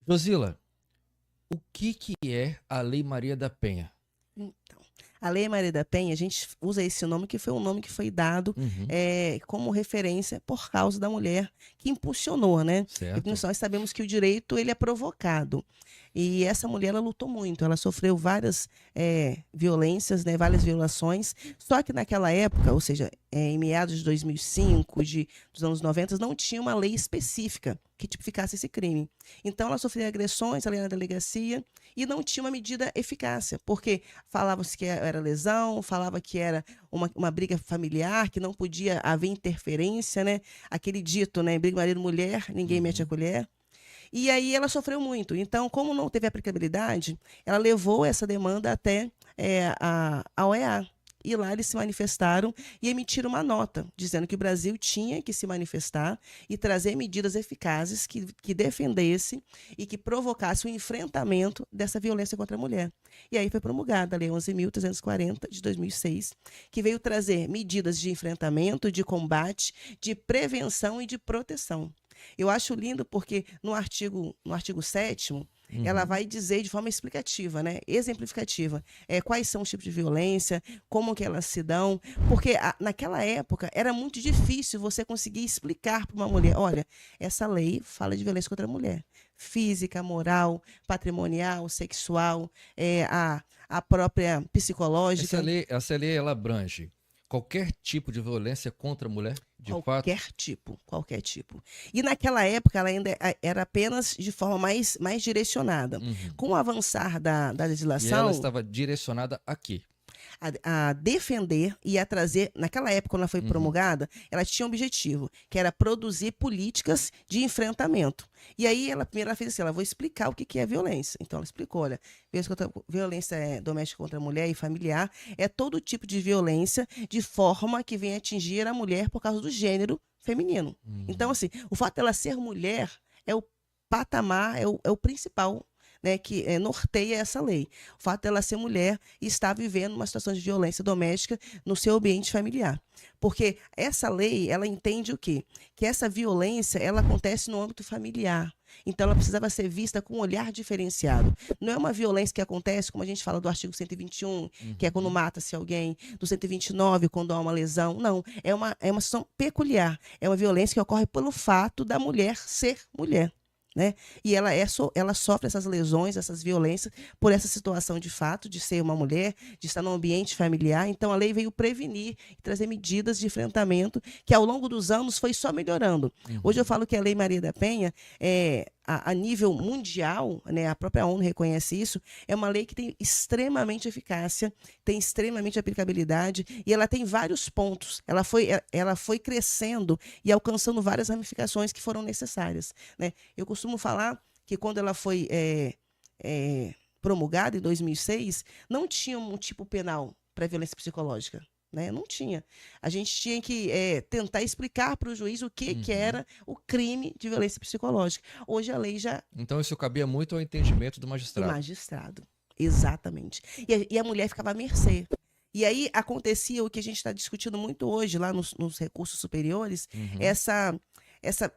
Josila, o que é a Lei Maria da Penha? Então, a Lei Maria da Penha, a gente usa esse nome que foi um nome que foi dado Uhum, como referência por causa da mulher que impulsionou, né? E certo. nós sabemos que o direito ele é provocado. E essa mulher ela lutou muito, ela sofreu várias violências, né? Várias violações. Só que naquela época, ou seja, em meados de 2005, dos anos 90, não tinha uma lei específica que tipificasse esse crime. Então ela sofria agressões ali na delegacia e não tinha uma medida eficácia, porque falava-se que era lesão, falava que era uma briga familiar, que não podia haver interferência, né? Aquele dito, né? Briga marido-mulher, ninguém mete a Uhum. colher. E aí ela sofreu muito. Então, como não teve aplicabilidade, ela levou essa demanda até a OEA. E lá eles se manifestaram e emitiram uma nota dizendo que o Brasil tinha que se manifestar e trazer medidas eficazes que defendesse e que provocasse o enfrentamento dessa violência contra a mulher. E aí foi promulgada a Lei 11.340 de 2006, que veio trazer medidas de enfrentamento, de combate, de prevenção e de proteção. Eu acho lindo porque no artigo 7º, ela Uhum. vai dizer de forma explicativa, né, exemplificativa, quais são os tipos de violência, como que elas se dão, porque naquela época era muito difícil você conseguir explicar para uma mulher, olha, essa lei fala de violência contra a mulher, física, moral, patrimonial, sexual, a própria Essa psicológica. lei, essa lei ela abrange qualquer tipo de violência contra a mulher, de fato. Qualquer tipo, qualquer tipo. E naquela época ela ainda era apenas de forma mais direcionada. Uhum. Com o avançar da E ela legislação, estava direcionada aqui. a defender e a trazer, naquela época, quando ela foi Uhum. promulgada, ela tinha um objetivo, que era produzir políticas de enfrentamento. E aí, primeiro ela fez assim, ela vou explicar o que é violência. Então, ela explicou, olha, violência doméstica contra a mulher e familiar é todo tipo de violência de forma que vem atingir a mulher por causa do gênero feminino. Então, Uhum. assim, o fato dela ser mulher é o patamar, é o principal, né, que norteia essa lei. O fato dela ser mulher e estar vivendo uma situação de violência doméstica no seu ambiente familiar. Porque essa lei, ela entende o quê? Que essa violência, ela acontece no âmbito familiar. Então, ela precisava ser vista com um olhar diferenciado. Não é uma violência que acontece, como a gente fala do artigo 121, que é quando Uhum. mata-se alguém, do 129, quando há uma lesão. Não, é uma situação peculiar. É uma violência que ocorre pelo fato da mulher ser mulher. Né? E ela sofre essas lesões, essas violências, por essa situação de fato, de ser uma mulher, de estar num ambiente familiar. Então, a lei veio prevenir e trazer medidas de enfrentamento que, ao longo dos anos, foi só melhorando. Hoje eu Uhum. falo que a Lei Maria da Penha, a nível mundial, né, a própria ONU reconhece isso, é uma lei que tem extremamente eficácia, tem extremamente aplicabilidade e ela tem vários pontos. Ela foi crescendo e alcançando várias ramificações que foram necessárias. Né? Eu costumo falar que quando ela foi promulgada em 2006, não tinha um tipo penal para violência psicológica. Né? Não tinha. A gente tinha que tentar explicar para o juiz o que Uhum. era o crime de violência psicológica. Hoje a lei já Então isso cabia muito ao entendimento do do magistrado. magistrado. Exatamente. E a mulher ficava à mercê. E aí acontecia o que a gente está discutindo muito hoje lá nos recursos superiores, Uhum. essa, essa,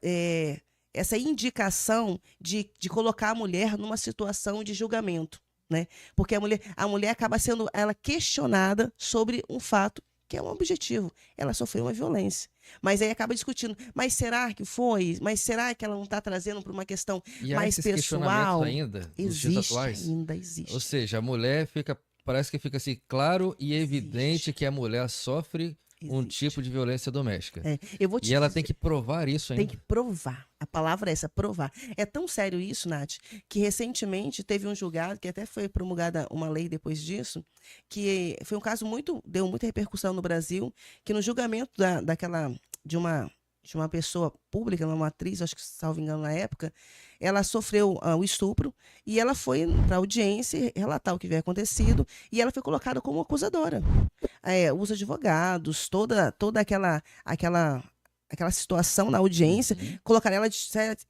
essa indicação de colocar a mulher numa situação de julgamento. Né? Porque a mulher acaba sendo ela questionada sobre um fato que é um objetivo. Ela sofreu uma violência. Mas aí acaba discutindo, mas será que foi? Mas será que ela não está trazendo para uma questão E há mais esses questionamentos pessoal? ainda nos dias Existe atuais. ainda, Ou existe. seja, a mulher fica, parece que fica assim claro e evidente Existe. que a mulher sofre um tipo Existe. de violência doméstica. Eu vou E te ela tem dizer, que provar isso tem que ainda. provar. A palavra é essa, provar. É tão sério isso, Nath, que recentemente teve um julgado, que até foi promulgada uma lei depois disso, que foi um caso deu muita repercussão no Brasil, que no julgamento de uma, de uma pessoa pública, uma atriz, acho que salvo engano na época, ela sofreu o estupro e ela foi para a audiência relatar o que havia acontecido e ela foi colocada como acusadora. Os advogados, toda aquela situação na audiência, Uhum. colocaram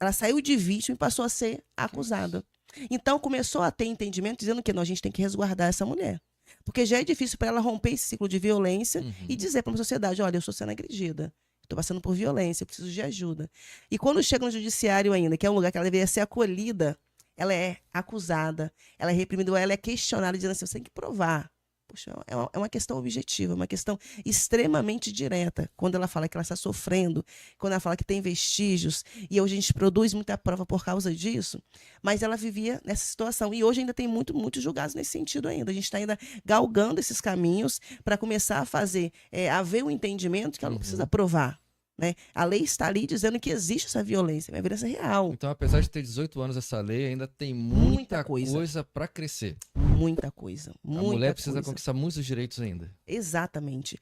ela saiu de vítima e passou a ser Que isso? acusada. Então começou a ter entendimento dizendo que não, a gente tem que resguardar essa mulher. Porque já é difícil para ela romper esse ciclo de violência e Uhum. dizer para uma sociedade: olha, eu estou sendo agredida, estou passando por violência, eu preciso de ajuda. E quando chega no judiciário ainda, que é um lugar que ela deveria ser acolhida, ela é acusada, ela é reprimida, ou ela é questionada, dizendo assim, você tem que provar. Poxa, é uma questão objetiva, uma questão extremamente direta. Quando ela fala que ela está sofrendo, quando ela fala que tem vestígios, e hoje a gente produz muita prova por causa disso, mas ela vivia nessa situação. E hoje ainda tem muitos julgados nesse sentido ainda. A gente está ainda galgando esses caminhos para começar a fazer, haver o entendimento que ela não precisa provar. Né? A lei está ali dizendo que existe essa violência, uma violência real. Então, apesar de ter 18 anos essa lei, ainda tem muita coisa para crescer. Muita coisa. A mulher precisa conquistar muitos direitos ainda. Exatamente.